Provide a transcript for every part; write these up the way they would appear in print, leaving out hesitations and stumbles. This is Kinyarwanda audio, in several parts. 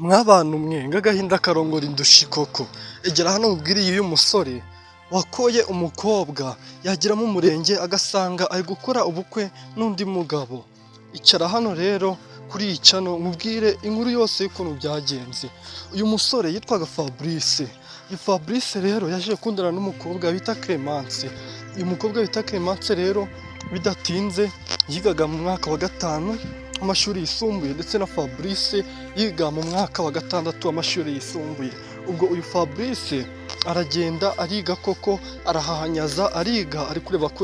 Mw'abantu mwe ng'agahinda karongora indushi koko, egera hano nkubwiriye uyu musore wakoye umukobwa yagera mu murenge agasanga ari gukora ubukwe n'undi mugabo. Icara hano rero kuri iyi cano nkubwire inkuru yose y'ukuntu byagenze. Uyu musore yitwaga Fabrice. Uyu Fabrice rero yaje gukundana n'umukobwa bita Clemence. Uyu mukobwa bita Clemence rero bidatinze yigaga mu mwaka wa gatanu amashuri yisumbuye, ndetse na Fabrice yiga mu mwaka wa gatandatu amashuri yisumbuye. Ubwo uyu Fabrice aragenda ariga koko, arahahanyaza ariga, ari kureba ko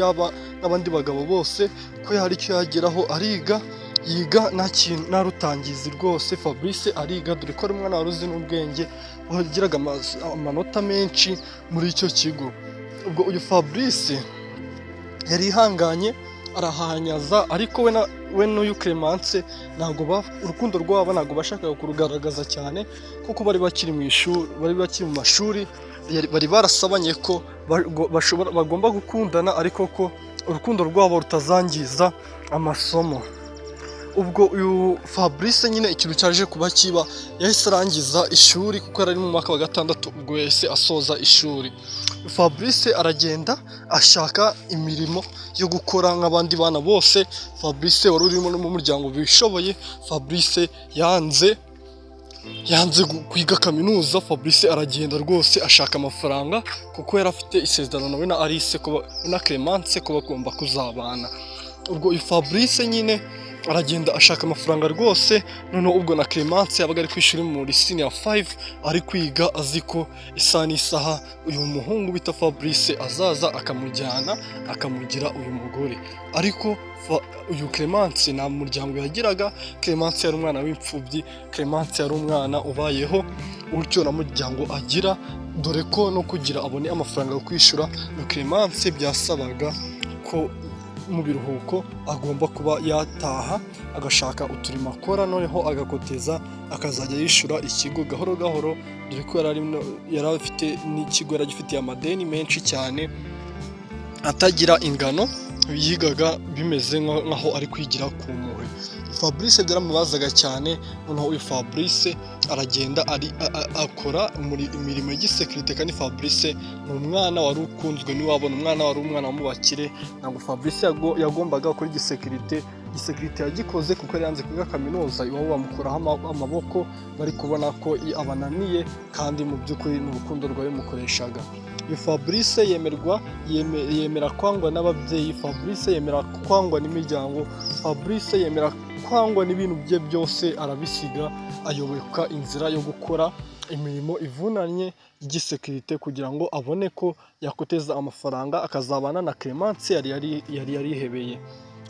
yaba n'abandi bagabo bose, ko hari icyo yageraho, ariga yiga nta rutangizi rwose. Fabrice ariga dore ko ari umwana wari uzi n'ubwenge, wagiraga amanota menshi muri icyo kigo. Ubwo uyu Fabrice yari ihanganye arahanyaza, ariko we n'uyu Clemence urukundo rwabo ntabwo bashakaga kurugaragaza cyane, kuko bari bakiri mu mashuri, bari barasabanye ko bagomba gukundana, ariko ko urukundo rwabo rutazangiza amasomo. Ubwo uyu Fabrice nyine ikintu cyaje kuba kiba, yahise arangiza ishuri kuko yari mu mwaka wa gatandatu, ubwo yahise asoza ishuri. Fabrice aragenda ashaka imirimo yo gukora nk'abandi bana bose. Fabrice wari urimo no mu muryango bishoboye. Fabrice yanze kwiga kaminuza. Fabrice aragenda rwose ashaka amafaranga, kuko yari afite isezerano nawe na Alice na Clemence ko bagomba kuzabana. Ubwo uyu Fabrice nyine aragenda ashaka amafaranga rwose. Noneho ubwo na Clemence yabaga ari kwishuri muri senior 5 ari kwiga, azi ko isaha n'isaha uyu muhungu bita Fabrice azaza akamujyana akamugira uyu mugore. Ariko uyu Clemence nta muryango yagiraga. Clemence yari umwana w'imfubyi. Clemence yari umwana ubayeho utyo na muryango agira, dore ko no kugira abone amafaranga yo kwishura Clemence byasabaga ko mu biruhuko agomba kuba yataha agashaka uturimo akora, noneho agakoteza akazajya yishura ikigo gahoro gahoro, dore ko yari afite n'ikigo yari gifitiye amadeni menshi cyane atagira ingano. Yigaga bimeze nkaho ari kwigira ku mpuhwe. Fabrice byaramubazaga cyane. Noneho uyu Fabrice aragenda akora imirimo y'igisekirite, kandi Fabrice ni umwana wari ukunzwe n'iwabo, umwana wo mu bakire. Ntabwo Fabrice yagombaga gukora igisekirite yagikoze kuko yari yanze kwiga kaminuza. Iwabo bamukuraho amaboko, bari kubona ko abananiye, kandi mu by'ukuri ni urukundo rwabimukoreshaga. Uyu Fabrice yemera kwangwa n'ababyeyi. Fabrice yemera kwangwa n'imiryango. Fabrice yemera kwangwa n'ibintu bye byose, arabisiga ayoboka inzira yo gukora imirimo ivunanye y'igisekirite, kugira ngo abone ko yakoteza amafaranga akazabana na Clemence yari yarihebeye.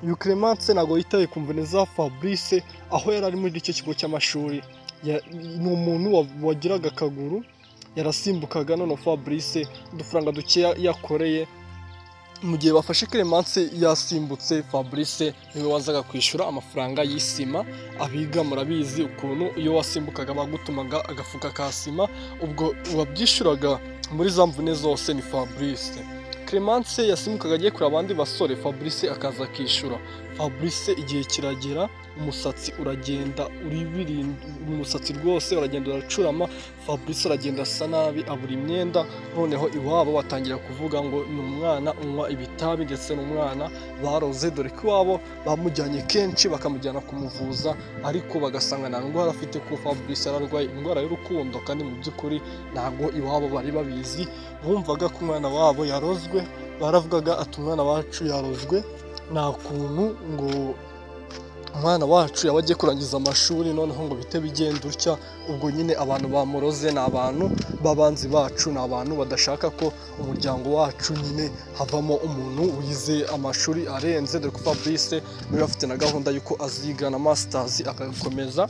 Uyu Clemence ntabwo yitaye ku mvune za Fabrice aho yari ari muri icyo kigo cy'amashuri. Ni umuntu wagiraga akaguru, yarasimbukaga. None Fabrice udufaranga dukeya yakoreye, mu gihe bafashe Clemence yasimbutse, Fabrice niwe wazaga kwishyura amafaranga y'isima. Abiga murabizi ukuntu iyo wasimbukaga bagutumaga agafuka ka sima, ubwo uwabyishyuraga muri za mvune zose ni Fabrice. Clemence yasimbukaga agiye kureba abandi basore, Fabrice akaza akishyura. Fabrice igihe kiragera, umusatsi uragenda umusatsi rwose uragenda uracurama. Fabrice aragenda asa nabi, abura imyenda. Noneho iwabo batangira kuvuga ngo ni umwana unywa ibitabi, ndetse n'umwana baroze, dore ko iwabo bamujyanye kenshi bakamujyana kumuvuza, ariko bagasanga nta ndwara afite, ko Fabrice yararwaye indwara y'urukundo, kandi mu by'ukuri ntabwo iwabo bari babizi. Bumvaga ko umwana wabo yarozwe, baravugaga ati umwana wacu yarozwe, nta kuntu ngo umwana wacu yaba agiye kurangiza amashuri noneho ngo bite bigenda utya. Ubwo nyine abantu bamuroze ni abantu b'abanzi bacu, ni abantu badashaka ko umuryango wacu nyine havamo umuntu wize amashuri arenze, dore ko Fabrice niwe afite na gahunda y'uko aziga na masters agakomeza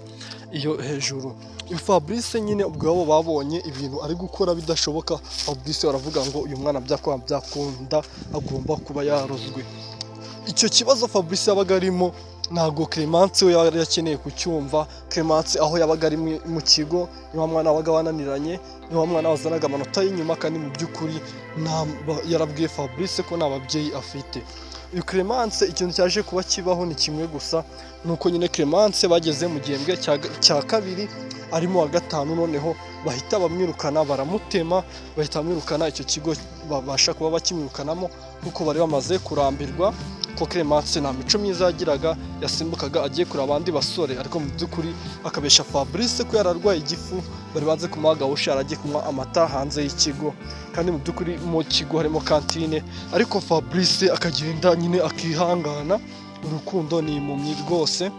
iyo hejuru. Uyu Fabrice nyine ubwabo babonye ibintu ari gukora bidashoboka. Fabrice baravuga ngo uyu mwana byakunda agomba kuba yarozwe. Icyo kibazo Fabrice yabaga arimo ntabwo Clemence we yari yakeneye kucyumva. Clemence aho yabaga ari mu kigo, niwa mwana wabaga wananiranye, niwa mwana wazanaga amanota y'inyuma, kandi mu by'ukuri yarabwiye Fabrice ko nta babyeyi afite. Uyu Clemence ikintu cyaje kuba kibaho ni kimwe gusa, nuko nyine Clemence bageze mu gihembwe cya kabiri arimo wa gatanu, noneho bahita bamwirukana, baramutema, bahita bamwirukana icyo kigo babasha kuba bakimwirukanamo kuko bari bamaze kurambirwa ko Clemence nta mico myiza yagiraga, yasimbukaga agiye kureba abandi basore, ariko mu by'ukuri akabesha Fabrice ko yararwaye igifu, bari baze kumuha gahusha aragiye kunywa amata hanze y'ikigo, kandi mu by'ukuri mu kigo harimo kantine, ariko Fabrice akagenda nyine akihangana, urukundo ni impumyi rwose.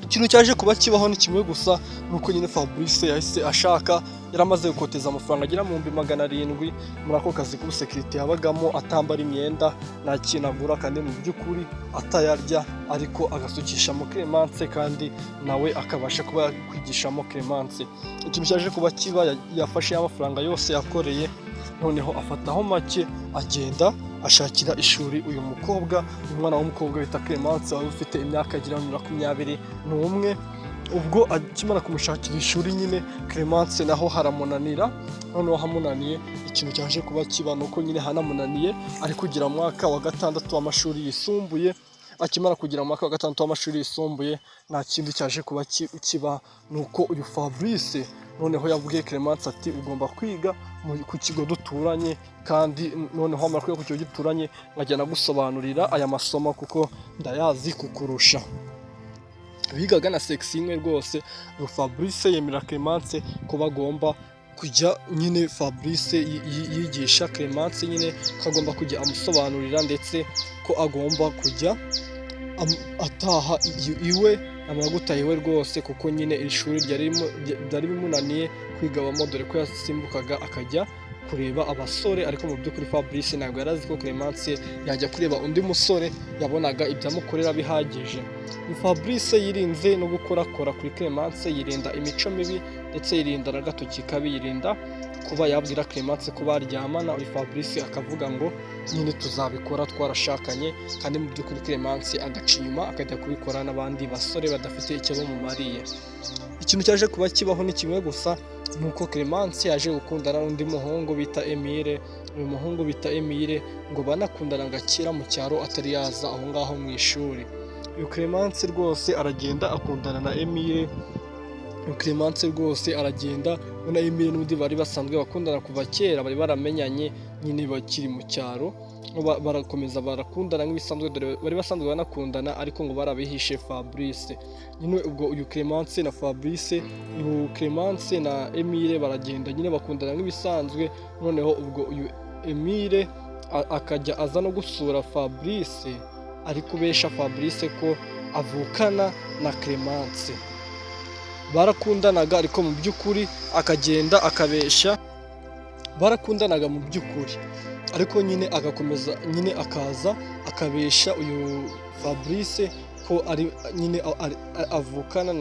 Ikintu cyaje kuba kibaho ni kimwe gusa, nuko nyine Fabrice yahise ashaka, yaramaze gukoteza amafaranga agera mu 700 muri ako kazi k'ubusekirite yabagamo, atambara imyenda, nta kintu agura, kandi mu by'ukuri atayarya, ariko agasukishamo Clemence kandi nawe akabasha kuba yakwigishamo Clemence. Ikintu cyaje kuba kiba, yafashe amafaranga yose yakoreye, noneho afataho make agenda ashakira ishuri uyu mukobwa, umwana w'umukobwa bita Clemence wari ufite imyaka igera muri 21. Ubwo akimara kumushakira ishuri nyine Clemence naho haramunanira, noneho hamunaniye, ikintu cyaje kuba kiba nuko nyine hanamunaniye ari kugira mu mwaka wa 6 w'amashuri yisumbuye. Akimara kugira mu mwaka wa 6 w'amashuri yisumbuye, nta kindi cyaje kuba kiba, nuko uyu Fabrice noneho yabwiye Clemence ati ugomba kwiga ku kigo duturanye, kandi noneho amara kwiga ku kigo duturanye nkajya nagusobanurira aya masomo kuko ndayazi kukurusha. Bigaga na section imwe rwose, Fabrice yemera Clemence ko bagomba kujya nyine Fabrice yigisha Clemence nyine ko agomba kujya amusobanurira, ndetse ko agomba kujya ataha iwe, amara gutaha iwe rwose, kuko nyine ishuri ryari bimunaniye kwigabamo, dore ko yasimbukaga akajya kureba abasore, ariko mu by'ukuri Fabrice ntabwo yari azi ko Clemence yajya kureba undi musore, yabonaga ibyamukorera bihagije. Fabrice yirinze no gukorakora kuri Clemence, yirinda imico mibi, ndetse yirinda na gatoki kabi, yirinda kuba yabwira Clemence ko baryamana. Uyu Fabrice akavuga ngo nyine tuzabikora twarashakanye, kandi mu by'ukuri Clemence agaca inyuma akajya kubikora n'abandi basore badafite icyo bamumariye. Ikintu cyaje kuba kibaho ni kimwe gusa, nuko Clemence yaje gukundana n'undi muhungu bita Emile. Uyu muhungu bita Emile ngo banakundana ngakira mu cyaro atari yaza aho ngaho mu ishuri. Uyu Clemence rwose aragenda akundana na Emile. Clemence rwose aragenda, na Emile n'undi bari basanzwe bakundana kuva kera, bari baramenyanye nyine bakiri mu cyaro, barakomeza barakundana nk'ibisanzwe, dore bari basanzwe banakundana, ariko ngo barabihishe Fabrice. Nyine ubwo uyu Clemence na Fabrice, uyu Clemence na Emile baragenda nyine bakundana nk'ibisanzwe, noneho ubwo uyu Emile akajya aza no gusura Fabrice, ari kubesha Fabrice ko avukana na Clemence. Barakundanaga, ariko mu by'ukuri akagenda akabesha, barakundanaga mu by'ukuri, ariko nyine agakomeza nyine akaza akabesha uyu Fabrice ko ari nyine avukana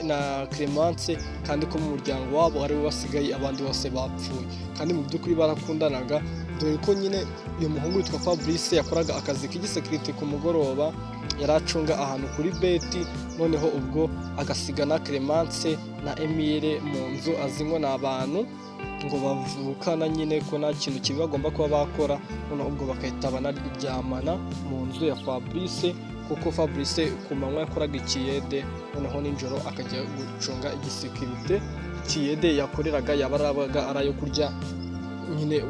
na Clemence, kandi ko mu muryango wabo ari we basigaye, abandi bose bapfuye. Kandi mu by'ukuri barakundanaga, dore ko nyine uyu muhungu witwa Fabrice yakoraga akazi k'igisekirite ku mugoroba, yari acunga ahantu kuri beti, noneho ubwo agasiga na Clemence na Emile mu nzu, azinywa n'abantu ngo bavukana nyine ko nta kintu kibi bagomba kuba bakora, noneho ubwo bakahita banaryamana mu nzu ya Fabrice, kuko Fabrice ku manywa yakoraga ikiyede, noneho nijoro akajya gucunga igisekirite. Ikiyede yakoreraga yabarabaga ari ayo kurya nyine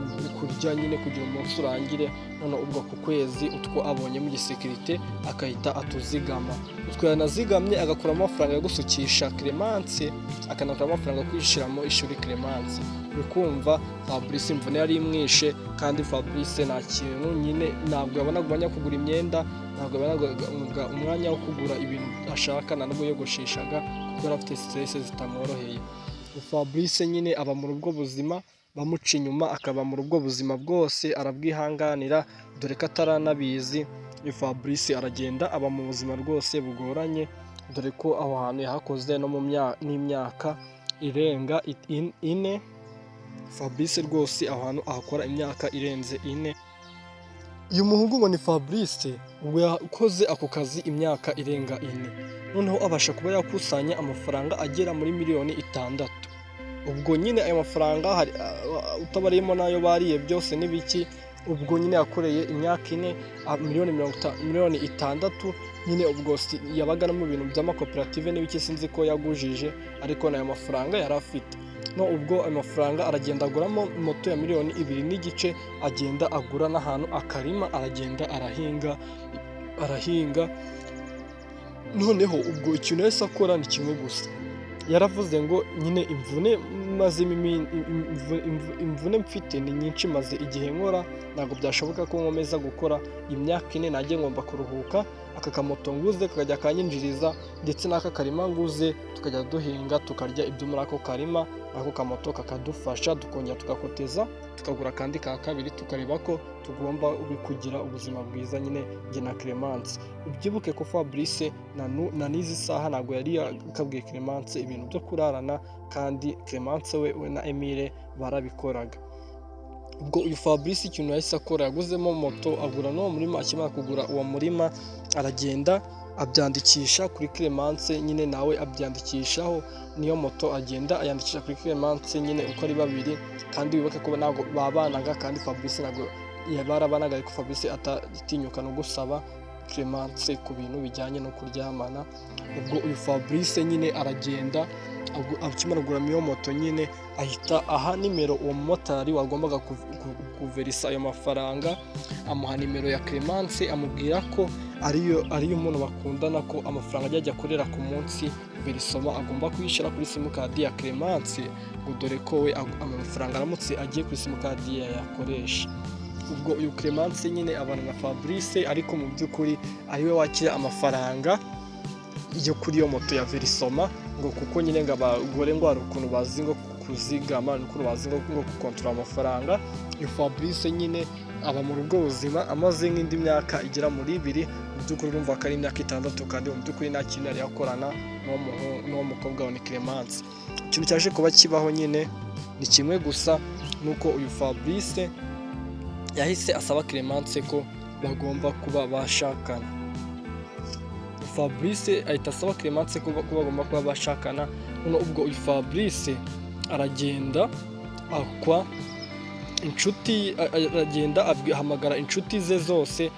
kugira umunsi urangire, noneho ubwo ku kwezi utwo abonye mu gisekirite akahita atuzigama. Utwo yanazigamye agakuramo amafaranga yo gusukisha Clemence, akanakuramo amafaranga yo kwishyiramo ishuri Clemence. Ukumva Fabrice imvune yari imwishe, kandi Fabrice nta kintu nyine, ntabwo yabonaga umwanya wo kugura imyenda, ntabwo yabonaga umwanya wo kugura ibintu ashaka, na nubwo yogosheshaga kuko yari afite stress zitamworoheye. Fabrice nyine aba muri ubwo buzima, bamuca inyuma, akaba muri ubwo buzima bwose arabwihanganira, dore ko ataranabizi. Fabrice aragenda aba mu buzima rwose bugoranye, dore ko aho hantu yahakoze no mu n'imyaka irenga 4. Fabrice rwose aho hantu ahakora imyaka irenze 4. Uyu muhungu ngo ni Fabrice ubwo yakoze ako kazi imyaka irenga 4, noneho abasha kuba yakusanya amafaranga agera muri 6 miliyoni. Ubwo nyine ayo mafaranga utabariyemo nayo bariye byose n'ibiki, ubwo nyine yakoreye imyaka 4, 6 miliyoni, nyine ubwo yabaga no mu bintu by'amakoperative n'ibiki sinzi ko yagujije, ariko n'ayo mafaranga yari afite. No ubwo ayo mafaranga aragenda aguramo moto ya 2,2 n'igice, agenda agura n'ahantu akarima, aragenda arahinga. Noneho ubwo ikintu yahise akora ni kimwe gusa, yaravuze ngo nyine imvune mfite ni nyinshi, maze igihe nkora ntabwo byashoboka ko nkomeza gukora imyaka 4, najye ngomba kuruhuka, aka kamoto nguze kakajya kanyinjiriza, ndetse n'aka karima nguze tukajya duhinga tukarya ibyo muri ako karima, ako kamoto kakadufasha, tukongera tugakoteza tukagura kandi ka kabiri, tukareba ko tugomba kugira ubuzima bwiza nyine njye na Clemence. Ubyibuke ko Fabrice na n'izi saha ntabwo yari yakabwiye Clemence ibintu byo kurarana, kandi Clemence we na Emile barabikoraga. Ubwo uyu Fabrice ikintu yahise akora, yaguzemo moto, agura n'uwo murima. Akimara kugura uwo murima aragenda abyandikisha kuri Clemence, nyine nawe abyandikishaho niyo moto, agenda ayandikisha kuri Clemence nyine uko ari babiri. Kandi wibuke ko ntabwo babanaga, kandi Fabrice ntabwo barabanaga, ariko Fabrice atatinyuka no gusaba Clemence ku bintu bijyanye no kuryamana. Ubwo uyu Fabrice nyine aragenda, akimara kugura iyo moto nyine ahita aha nimero uwo mumotari wagombaga kuverisa ayo mafaranga, amuha nimero ya Clemence, amubwira ko ariyo umuntu bakundana, ko amafaranga ajya akorera ku munsi verisoma agomba kuyishyira kuri simukadi ya Clemence, ngo dore ko we amafaranga aramutse agiye kuri simukadi yayakoresha. Ubwo uyu Clemence nyine abana na Fabrice, ariko mu by'ukuri ariwe wakira amafaranga yo kuri iyo moto ya verisoma, ngo kuko nyine ngo abagore ngo hari ukuntu bazi ngo kuzigama, n'ukuntu bazi ngo gukontorora amafaranga. Uyu Fabrice nyine aba muri ubwo buzima amaze nk'indi myaka igera muri 2, mu by'ukuri urumva ko ari imyaka 6, kandi mu by'ukuri nta kintu yari yakorana n'uwo mukobwa wa Clemence. Ikintu cyaje kuba kibaho nyine ni kimwe gusa, nuko uyu Fabrice yahise asaba Clemence ko bagomba kuba bashakana. Fabrice ahita asaba Clemence ko bagomba kuba bashakana. None ubwo uyu Fabrice aragenda ahamagara inshuti ze zose,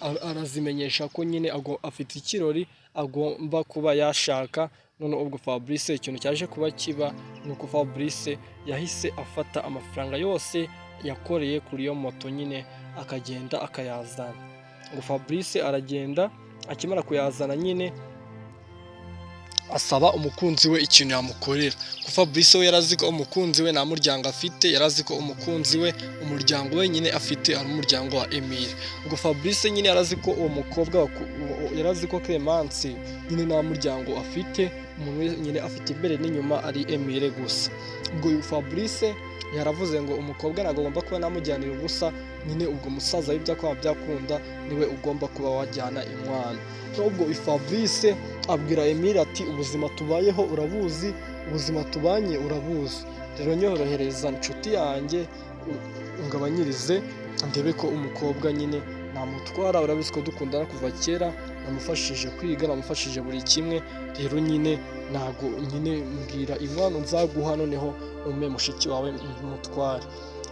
arazimenyesha ko nyine afite ikirori agomba kuba yashaka. None ubwo Fabrice ikintu cyaje kuba kiba nuko Fabrice yahise afata amafaranga yose yakoreye kuri iyo moto nyine akagenda akayazana. Ngo Fabrice aragenda, akimara kuyazana nyine asaba umukunzi we ikintu yamukorera. Ko Fabrice we yarazi ko umukunzi we nta muryango afite, yarazi ko umukunzi we umuryango we nyine afite ari umuryango wa Emile. Ubwo Fabrice nyine yarazi ko uwo mukobwa, yarazi ko Clemence nyine nta muryango afite, umuntu nyine afite imbere n'inyuma ari Emile gusa. Ubwo uyu Fabrice yaravuze ngo umukobwa ntabwo agomba kuba namujyanira ubusa, nyine ubwo musaza w'ibyo akaba byakunda niwe ugomba kuba wajyana inkwano. Ubwo uyu Fabrice abwira Emile ati ubuzima tubayeho urabuzi, ubuzima tubanye urabuzi, rero nyorohereza inshuti yanjye ungabanyirize ndebe ko umukobwa nyine namutwara, urabizi ko dukundana kuva kera, namufashije kwiga, namufashije buri kimwe, rero nyine ntago nyine mbwira inkwano nzaguha, noneho ume mushiki wawe mutware.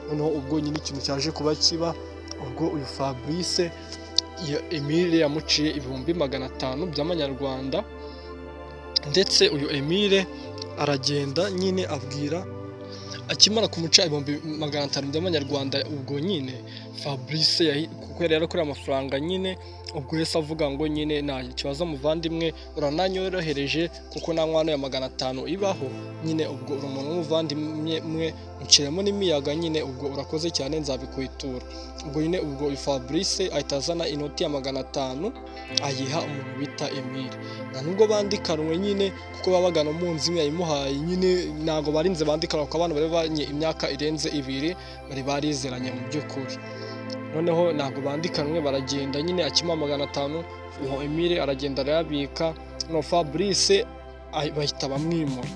Noneho ubwo nyine ikintu cyaje kuba kiba, ubwo uyu Fabrice Emile yamuciye 500 by'amanyarwanda, ndetse uyu Emile aragenda nyine abwira, akimara kumuca 500 by'amanyarwanda, ubwo nyine Fabrice kuko yari yarakoreye amafaranga nyine, ubwo yese avuga ngo nyine nta kibazo muvandimwe, urananyorohereje kuko nta nkwano ya 500 ibaho, nyine ubwo uri umuntu w'umuvandimwe, nciremo n'imiyaga nyine, ubwo urakoze cyane nzabikwitura. Ubwo nyine ubwo Fabrice ahita azana inoti ya 500 ayiha umuntu bita Emile. Nta nubwo bandikanwe nyine, kuko babaga no mu nzu imwe yayimuhaye nyine, ntago barinze bandikanwa, kuko abantu bari banye imyaka irenze 2 bari barizeranye mu by'ukuri. Noneho ntabwo bandikanwe, baragenda nyine, akima 500 uwo Emile aragenda arayabika. No Fabrice bahita bamwimura,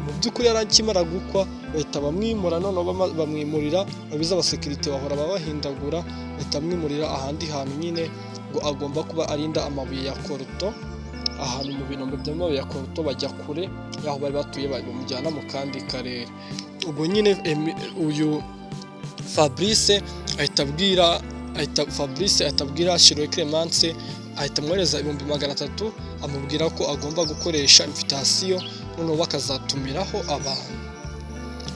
mu by'ukuri yarakimara gukwa bahita bamwimura. Noneho bamwimurira, babiza abasekirite bahora babahindagura, bahita bamwimurira ahandi hantu nyine, ngo agomba kuba arinda amabuye ya koruto, ahantu mu binombe by'amabuye ya koruto, bajya kure yaho bari batuye, bamujyana mu kandi karere. Ubwo nyine uyu Fabrice ahita abwira Shiro Clemence ahita amwohereza 300,000 amubwira ko agomba gukoresha invitation noneho bakazatumiraho abantu,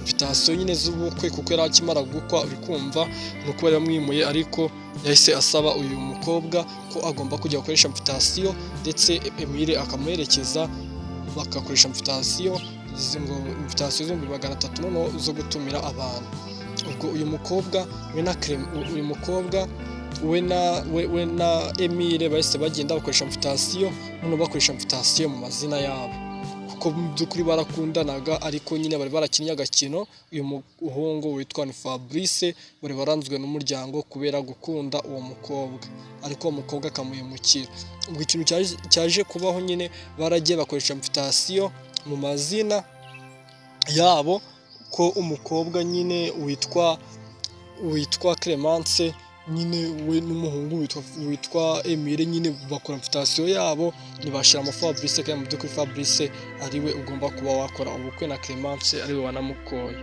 invitation nyine z'ubukwe kuko yari akimara gukwa. Uri kumva ni uko bari bamwimuye, ariko yahise asaba uyu mukobwa ko agomba kujya gukoresha invitation ndetse Emile akamuherekeza bagakoresha invitation z'ibihumbi 300 noneho zo gutumira abantu. Ubwo uyu mukobwa we na Emile bahise bagenda bakoresha invitation noneho bakoresha invitation mu mazina yabo, kuko mu by'ukuri barakundanaga, ariko nyine bari barakinnye agakino. Uyu muhungu witwa ni Fabrice bari baranzwe n'umuryango kubera gukunda uwo mukobwa, ariko uwo mukobwa akamuhemukira. Ubwo ikintu cyaje kubaho nyine baragiye bakoresha invitation mu mazina yabo, ko umukobwa nyine witwa Clemence nyine we n'umuhungu witwa Emile nyine bakora invitation yabo ntibashiramo Fabrice, kandi mu by'ukuri Fabrice ariwe ugomba kuba wakora ubukwe na Clemence, ariwe wanamukoye.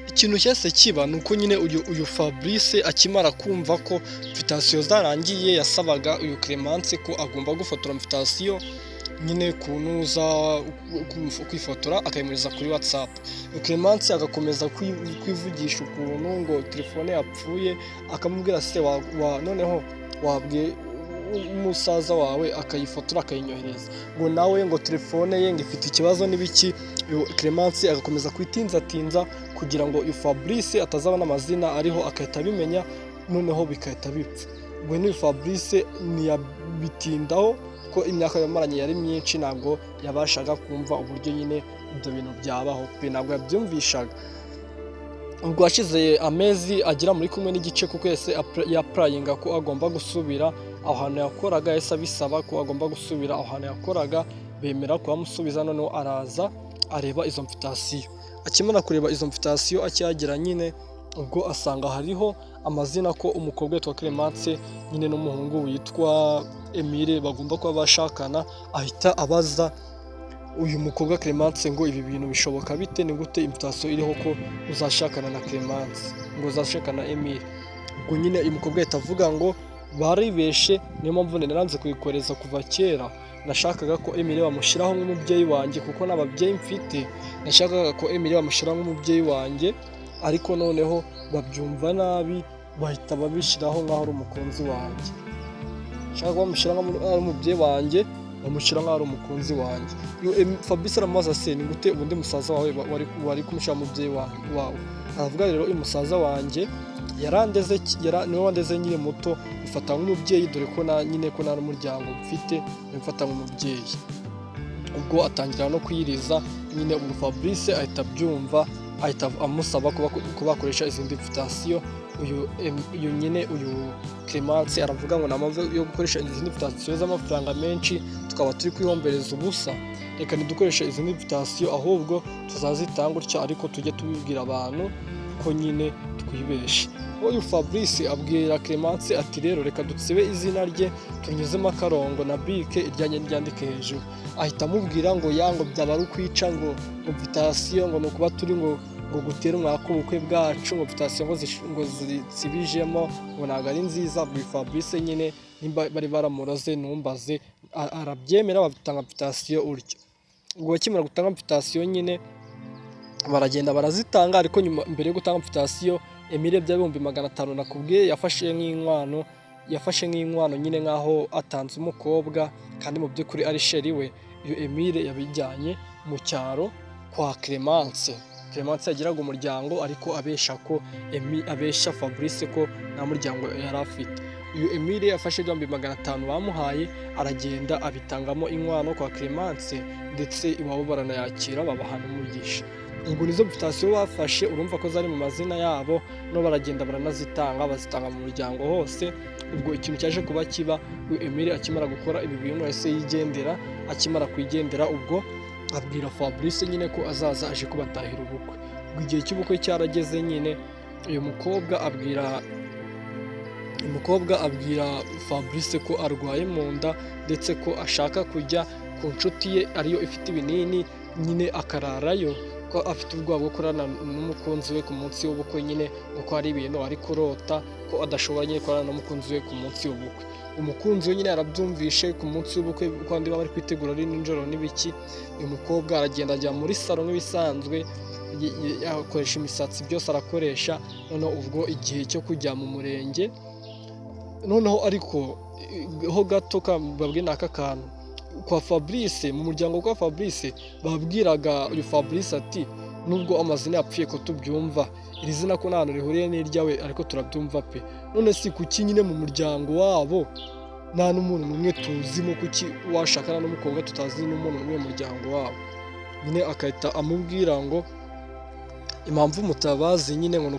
Ikintu cyose kiba ni uko nyine uyu Fabrice akimara kumva ko invitation zarangiye, yasabaga uyu Clemence ko agomba gufotora invitation nyine kunuza kwifotora akayimuriza kuri WhatsApp. Clemence agakomeza kwivugisha ukuntu ngo telefone yapfuye, akamubwira se noneho wabwiye umusaza wawe akayifotora akayinyohereza, ngo nawe ngo telefone ye ngo ifite ikibazo n'ibiki. Clemence agakomeza kwitinzatinza kugira ngo uyu Fabrice atazabona amazina ariho akahita abimenya, noneho bikahita bipfa. Ubwo ni Fabrice ntiyabitindaho ko imyaka yamaranye yari myinshi, ntabwo yabashaga kumva uburyo nyine ibyo bintu byabaho pe, ntabwo yabyumvishaga. Ubwo hashize amezi agera muri 1 n'igice, kuko yese yapurayinga ko agomba gusubira aho hantu yakoraga, yese abisaba ko agomba gusubira aho hantu yakoraga, bemera kuhamusubiza. Noneho araza areba izo invitation, akimara kureba izo invitation akihagera nyine ubwo asanga hariho amazina ko umukobwa witwa Clemence nyine n'umuhungu witwa Emile bagomba kuba bashakana. Ahita abaza uyu mukobwa Clemence ngo ibi bintu bishoboka bite, ni gute invitation iriho ko uzashakana na Clemence, ngo uzashakana na Emile. Ubwo nyine uyu mukobwa ahita avuga ngo baribeshe, niyo mpamvu naranze kuyikoreza kuva kera. Nashakaga ko Emile bamushyiraho nk'umubyeyi wanjye, kuko n'ababyeyi mfite. Nashakaga ko Emile bamushyiraho nk'umubyeyi wanjye, ariko noneho babyumva nabi, bahita babishyiraho nk'aho ari umukunzi wanjye. Nshaka bamushyira nk'aho umubyeyi wanjye, bamushyira nk'aho ari umukunzi wanjye. Fabrice aramubaza se ni gute ubundi musaza wawe wari kumushyira umubyeyi wawe. Aravuga rero uyu musaza wanjye yarandeze, niwe wandeze nyine muto, mfata nk'umubyeyi, dore ko nyine ko nta n'umuryango mfite, mfata nk'umubyeyi. Ubwo atangira no kwiriza nyine, ubu Fabrice ahita abyumva, ahita amusaba kubakoresha izindi invitation. Uyu Clemence aravuga ngo namaze yo gukoresha izindi invitation z'amafaranga menshi, tukaba turi kwihombereza ubusa, reka ntidukoreshe izindi invitation, ahubwo tuzazitanga gutya, ariko tujye tubibwira abantu ko nyine twibeshe. Uyu Fabrice abwira Clemence ati rero reka dutsibe izina rye tunyuzemo akarongo na bike iryanye ryandike hejuru. Ahita amubwira ngo yango byaba ari ukwica, ngo invitation ngo nukuba turi ngo gutera umwaka ubukwe bwacu, ngo invitation ngo zitsibijemo, ngo ntabwo ari nziza. Fabrice nyine nimba bari baramuroze numbaze, arabyemera batanga invitation uryo. Ubwo bakimara gutanga invitation nyine baragenda barazitanga, ariko nyuma mbere yo gutanga invitation Emile bya 500 nakubwiye yafashe nk'inkwano nyine nkaho atanze umukobwa, kandi mu by'ukuri ari sheri we. Iyo Emile yabijyanye mu cyaro kwa Clemence. Clemence yagiraga umuryango, ariko abesha Fabrice ko nta muryango yari afite. Uyu Emile yafashe 500 bamuhaye, aragenda abitangamo inkwano kwa Clemence, ndetse iwabo baranayakira babahana umugisha. Ubwo nizo invitation bafashe, urumva ko zari mu mazina yabo, no baragenda baranazitanga, bazitanga mu muryango hose. Ubwo ikintu cyaje kuba kiba, Emile akimara gukora ibi bintu yahise yigendera. Akimara kwigendera ubwo abwira Fabrice nyine ko azaza aje kubatahira ubukwe. Ubwo igihe cy'ubukwe cyarageze nyine, uyu mukobwa abwira Fabrice ko arwaye mu nda, ndetse ko ashaka kujya ku nshuti ye ariyo ifite ibinini nyine akararayo, ko afite ubwoba bwo kurana n'umukunzi we ku munsi w'ubukwe nyine, kuko hari ibintu ari kurota ko adashobora nyine kurana n'umukunzi we ku munsi w'ubukwe. Umukunzi we nyine yarabyumvishe ku munsi w'ubukwe kandi baba bari kwitegura ari nijoro n'ibiki, uyu mukobwa aragenda ajya muri salo nk'ibisanzwe, akoresha imisatsi byose arakoresha. Noneho ubwo igihe cyo kujya mu murenge, noneho ariko ho gato babwe n'aka kantu kwa Fabrice, mu muryango kwa Fabrice babwiraga uyu Fabrice ati nubwo amazina yapfuye ko tubyumva, iri zina ko nta hantu rihuriye n'iryawe ariko turabyumva pe. None si kuki nyine mu muryango wabo nta n'umuntu n'umwe tuzimo, kuki washakana n'umukobwa tutazi n'umuntu n'umwe mu muryango wabo? Nyine akahita amubwira ngo impamvu mutabazi nyine ngo ni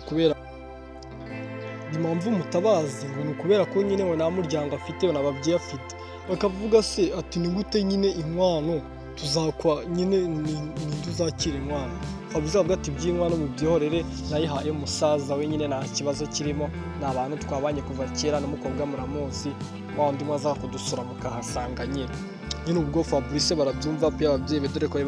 ukubera ko nyine ngo nta muryango afite, nta babyeyi afite. Bakavuga se ati ni gute nyine inkwano tuzakwa nyine ninde uzakira inkwano? Fabrice avuga ati by'inkwano mubyihorere, nayihaye musaza we nyine nta kibazo kirimo, ni abantu twabanye kuva kera, n'umukobwa muramuzi, wa wundi mwaza kudusura mukahasanga nyine ubwo Fabrice barabyumva pe ababyeyi be, dore ko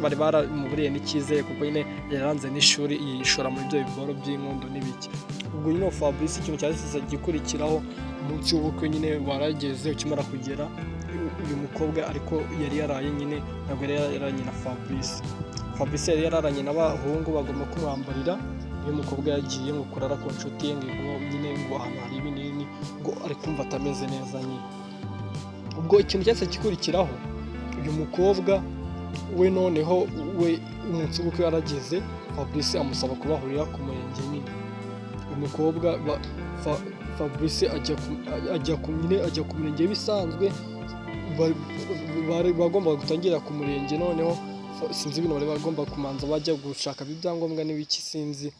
bari baramuburiye n'icyizere kuko nyine yaranze n'ishuri yishora muri ibyo biboro by'inkondo n'ibiki. Ubwo nyine Fabrice ikintu cyahise gikurikiraho, umunsi w'ubukwe nyine warageze, ukimara kugera uyu mukobwa ariko yari yaraye nyine, ntabwo yari yararanye na Fabrice yari yararanye n'abahungu bagomba kumwambarira. Uyu mukobwa yagiye ngo kurara ku nshuti ye ngo nyine ngo ahantu hari ibinini, ngo ari kumva atameze neza nyine. Ubwo ikintu cyose gikurikiraho, uyu mukobwa we noneho we umunsi w'ubukwe yarageze, Fabrice amusaba kubahurira ku murenge nyine. Uyu mukobwa Fabrice ajya ku murenge bisanzwe, bagombaga gutangira ku murenge. Noneho sinzi ibintu bari bagomba kumanza bajya gushaka ibyangombwa n'ibiki sinzi.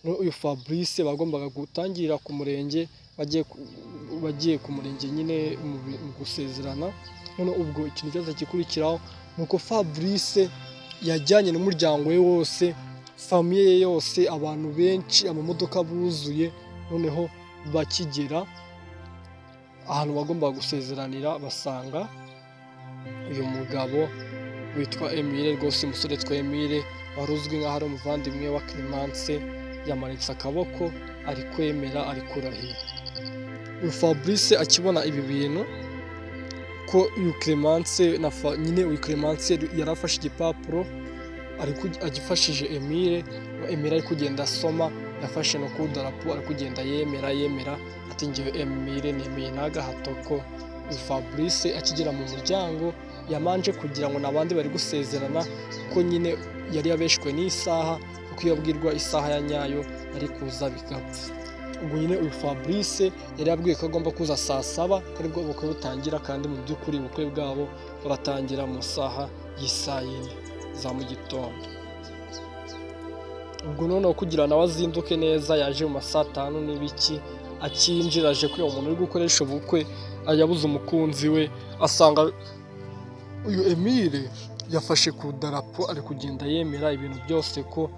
Uyu Fabrice bagombaga gutangirira ku murenge, bagiye ku murenge nyine mu gusezerana. Noneho ubwo ikintu cyose gikurikiraho ni uko Fabrice yajyanye n'umuryango we wose, famiye ye yose, abantu benshi, amamodoka buzuye. Noneho bakigera ahantu bagombaga gusezeranira, basanga uyu mugabo witwa Emile, rwose umusore witwa Emile wari uzwi nk'aho ari umuvandimwe wa Clemence, yamanitse akaboko ari kwemera, ari kurahira. Uyu Fabrice akibona ibi bintu ko uyu Clemence yari afashe igipapuro agifashije Emile ari kugenda asoma, yafashe no ku darapo ari kugenda yemera ati ngewe Emile nemeye n'agahato ko. Uyu Fabrice akigera mu muryango yamanje kugira ngo n'abandi bari gusezerana, kuko nyine yari yabeshwe n'isaha, kuko iyo abwirwa isaha ya nyayo ari kuza bigapfa. Ubwo nyine uyu Fabrice yari yabwiwe ko agomba kuza saa 7 aribwo ubukwe butangira, kandi mu by'ukuri ubukwe bwabo buratangira mu saha y'isaa 4 za mu gitondo. Ubwo noneho kugira nawe azinduke neza, yaje mu saa 5 n'ibiki, akinjira aje kuri umuntu uri gukoresha ubukwe, yabuze umukunzi we, asanga uyu Emile yafashe ku darapo ari kugenda yemera ibintu byose ko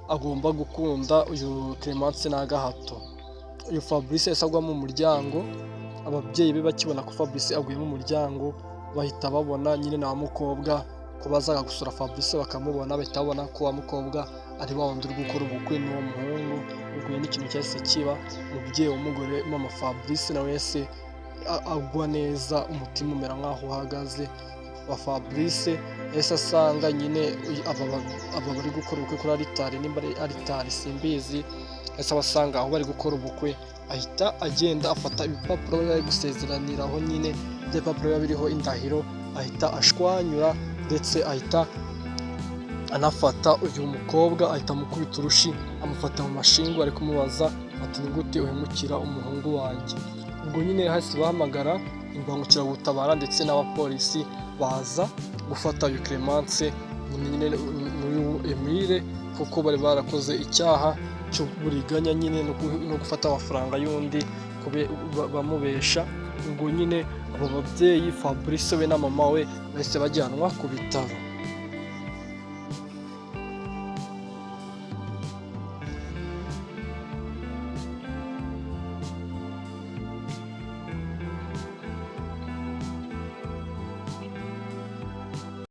agomba gukunda uyu Clemence n'agahato. Uyu Fabrice yasagwa mu muryango, ababyeyi be bakibona ko Fabrice aguye mu muryango, bahita babona nyine na mukobwa ko bazaga gusura Fabrice bakamubona, bahita babona ko wa mukobwa ari wa wundi uri gukora ubukwe n'uwo muhungu. Ubwo n'ikintu cyahise kiba, umubyeyi w'umugore mama Fabrice nawe wese agwa neza, umutima umera nk'aho uhagaze. Wa Fabrice yahise asanga nyine aba bari gukora ubukwe kuri aritari, nimba ari aritari simbizi, yahise abasanga aho bari gukora ubukwe, ahita agenda afata ibipapuro bari gusezeraniraho nyine, ibyo bipapuro biba biriho indahiro, ahita ashwanyura, ndetse ahita anafata uyu mukobwa, ahita amukubita urushi, amufata mu mashingu, ari kumubaza ati ni gute uhemukira umuhungu wanjye. Ubwo nyine hahise bahamagara imbangukiragutabara ndetse n'abapolisi baza gufata uyu Clemence nyine n'uyu Emile, kuko bari barakoze icyaha cy'uburiganya nyine no gufata amafaranga y'undi bamubesha. Ubwo nyine abo babyeyi Fabrice we na mama we bahise bajyanwa ku bitaro.